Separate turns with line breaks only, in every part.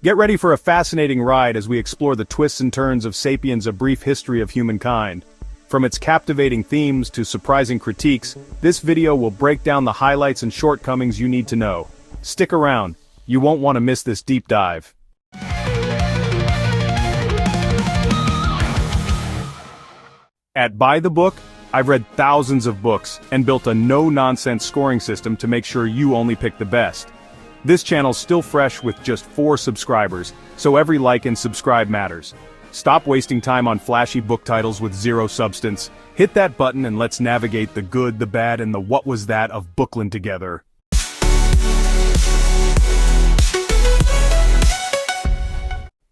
Get ready for a fascinating ride as we explore the twists and turns of Sapiens: A Brief History of Humankind. From its captivating themes to surprising critiques, this video will break down the highlights and shortcomings you need to know. Stick around, you won't want to miss this deep dive. At Buy the Book, I've read thousands of books and built a no-nonsense scoring system to make sure you only pick the best. This channel's still fresh with just 4 subscribers, so every like and subscribe matters. Stop wasting time on flashy book titles with zero substance. Hit that button and let's navigate the good, the bad, and the what was that of Bookland together.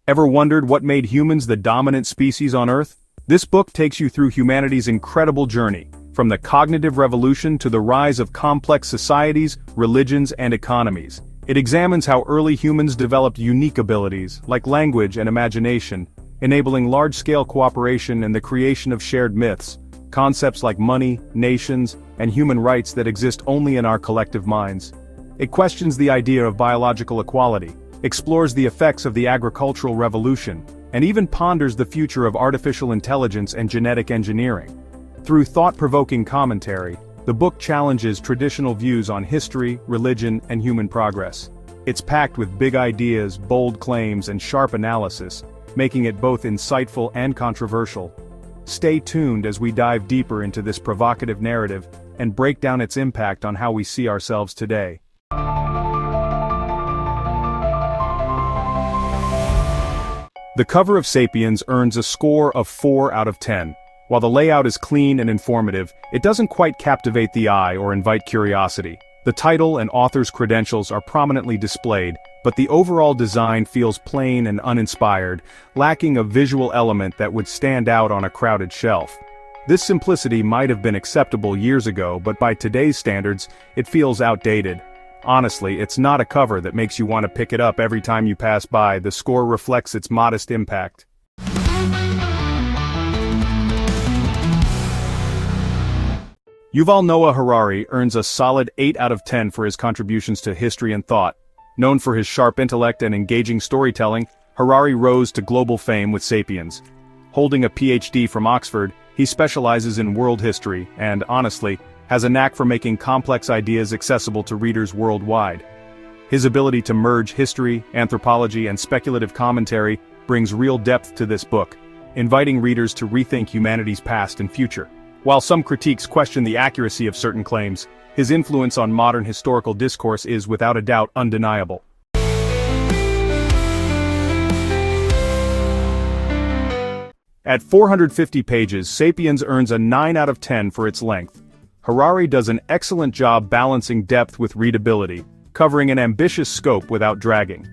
Ever wondered what made humans the dominant species on Earth? This book takes you through humanity's incredible journey, from the cognitive revolution to the rise of complex societies, religions, and economies. It examines how early humans developed unique abilities, like language and imagination, enabling large-scale cooperation and the creation of shared myths, concepts like money, nations, and human rights that exist only in our collective minds. It questions the idea of biological equality, explores the effects of the agricultural revolution, and even ponders the future of artificial intelligence and genetic engineering. Through thought-provoking commentary, the book challenges traditional views on history, religion, and human progress. It's packed with big ideas, bold claims, and sharp analysis, making it both insightful and controversial. Stay tuned as we dive deeper into this provocative narrative and break down its impact on how we see ourselves today. The cover of Sapiens earns a score of 4 out of 10. While the layout is clean and informative, it doesn't quite captivate the eye or invite curiosity. The title and author's credentials are prominently displayed, but the overall design feels plain and uninspired, lacking a visual element that would stand out on a crowded shelf. This simplicity might have been acceptable years ago, but by today's standards, it feels outdated. Honestly, it's not a cover that makes you want to pick it up every time you pass by. The score reflects its modest impact. Yuval Noah Harari earns a solid 8 out of 10 for his contributions to history and thought. Known for his sharp intellect and engaging storytelling, Harari rose to global fame with Sapiens. Holding a PhD from Oxford, he specializes in world history and, honestly, has a knack for making complex ideas accessible to readers worldwide. His ability to merge history, anthropology, and speculative commentary brings real depth to this book, inviting readers to rethink humanity's past and future. While some critiques question the accuracy of certain claims, his influence on modern historical discourse is without a doubt undeniable. At 450 pages, Sapiens earns a 9 out of 10 for its length. Harari does an excellent job balancing depth with readability, covering an ambitious scope without dragging.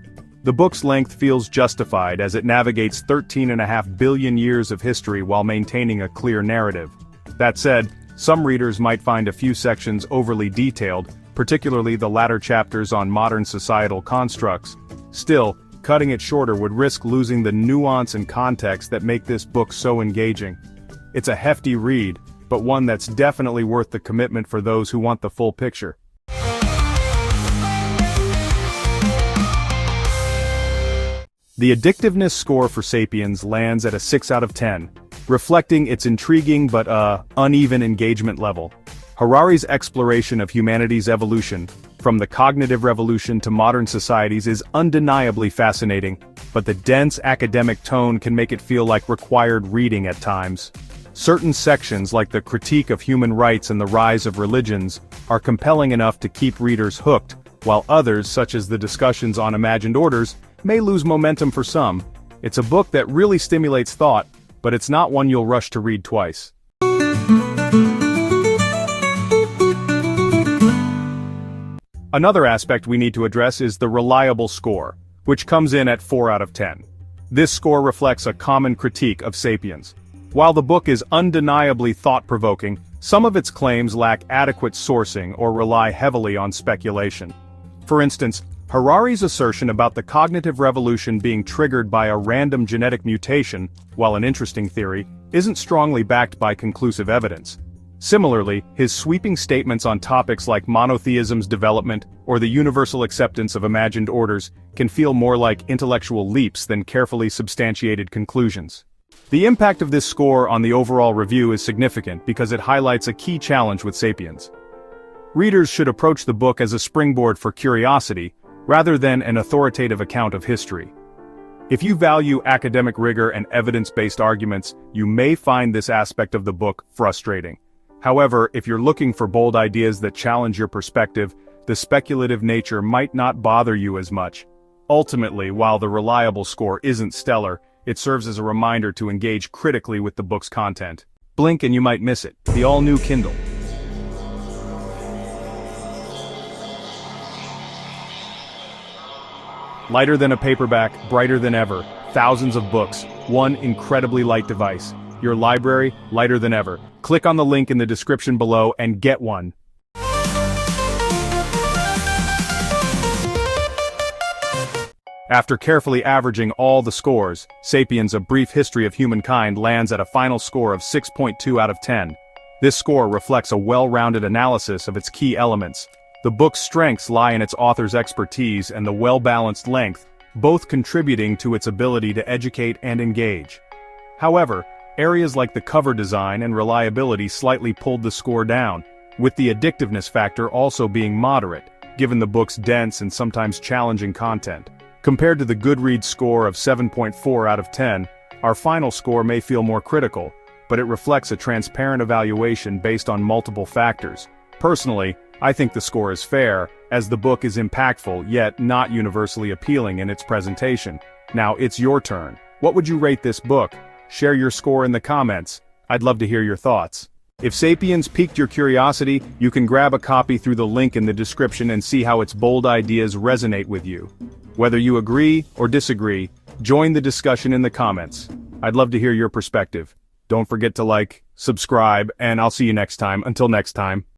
The book's length feels justified as it navigates 13.5 billion years of history while maintaining a clear narrative. That said, some readers might find a few sections overly detailed, particularly the latter chapters on modern societal constructs. Still, cutting it shorter would risk losing the nuance and context that make this book so engaging. It's a hefty read, but one that's definitely worth the commitment for those who want the full picture. The addictiveness score for Sapiens lands at a 6 out of 10, reflecting its intriguing but uneven engagement level. Harari's exploration of humanity's evolution, from the cognitive revolution to modern societies, is undeniably fascinating, but the dense academic tone can make it feel like required reading at times. Certain sections, like the critique of human rights and the rise of religions, are compelling enough to keep readers hooked, while others, such as the discussions on imagined orders, may lose momentum for some. It's a book that really stimulates thought, but it's not one you'll rush to read twice. Another aspect we need to address is the reliable score, which comes in at 4 out of 10. This score reflects a common critique of Sapiens. While the book is undeniably thought-provoking, some of its claims lack adequate sourcing or rely heavily on speculation. For instance, Harari's assertion about the cognitive revolution being triggered by a random genetic mutation, while an interesting theory, isn't strongly backed by conclusive evidence. Similarly, his sweeping statements on topics like monotheism's development or the universal acceptance of imagined orders can feel more like intellectual leaps than carefully substantiated conclusions. The impact of this score on the overall review is significant because it highlights a key challenge with Sapiens. Readers should approach the book as a springboard for curiosity, rather than an authoritative account of history. If you value academic rigor and evidence-based arguments, you may find this aspect of the book frustrating. However, if you're looking for bold ideas that challenge your perspective, the speculative nature might not bother you as much. Ultimately, while the reliable score isn't stellar, it serves as a reminder to engage critically with the book's content. Blink and you might miss it. The all-new Kindle. Lighter than a paperback, brighter than ever, thousands of books, one incredibly light device. Your library, lighter than ever. Click on the link in the description below and get one. After carefully averaging all the scores, Sapiens: A Brief History of Humankind lands at a final score of 6.2 out of 10. This score reflects a well-rounded analysis of its key elements. The book's strengths lie in its author's expertise and the well-balanced length, both contributing to its ability to educate and engage. However, areas like the cover design and reliability slightly pulled the score down, with the addictiveness factor also being moderate, given the book's dense and sometimes challenging content. Compared to the Goodreads score of 7.4 out of 10, our final score may feel more critical, but it reflects a transparent evaluation based on multiple factors. Personally, I think the score is fair, as the book is impactful yet not universally appealing in its presentation. Now it's your turn. What would you rate this book? Share your score in the comments. I'd love to hear your thoughts. If Sapiens piqued your curiosity, you can grab a copy through the link in the description and see how its bold ideas resonate with you. Whether you agree or disagree, join the discussion in the comments. I'd love to hear your perspective. Don't forget to like, subscribe, and I'll see you next time. Until next time.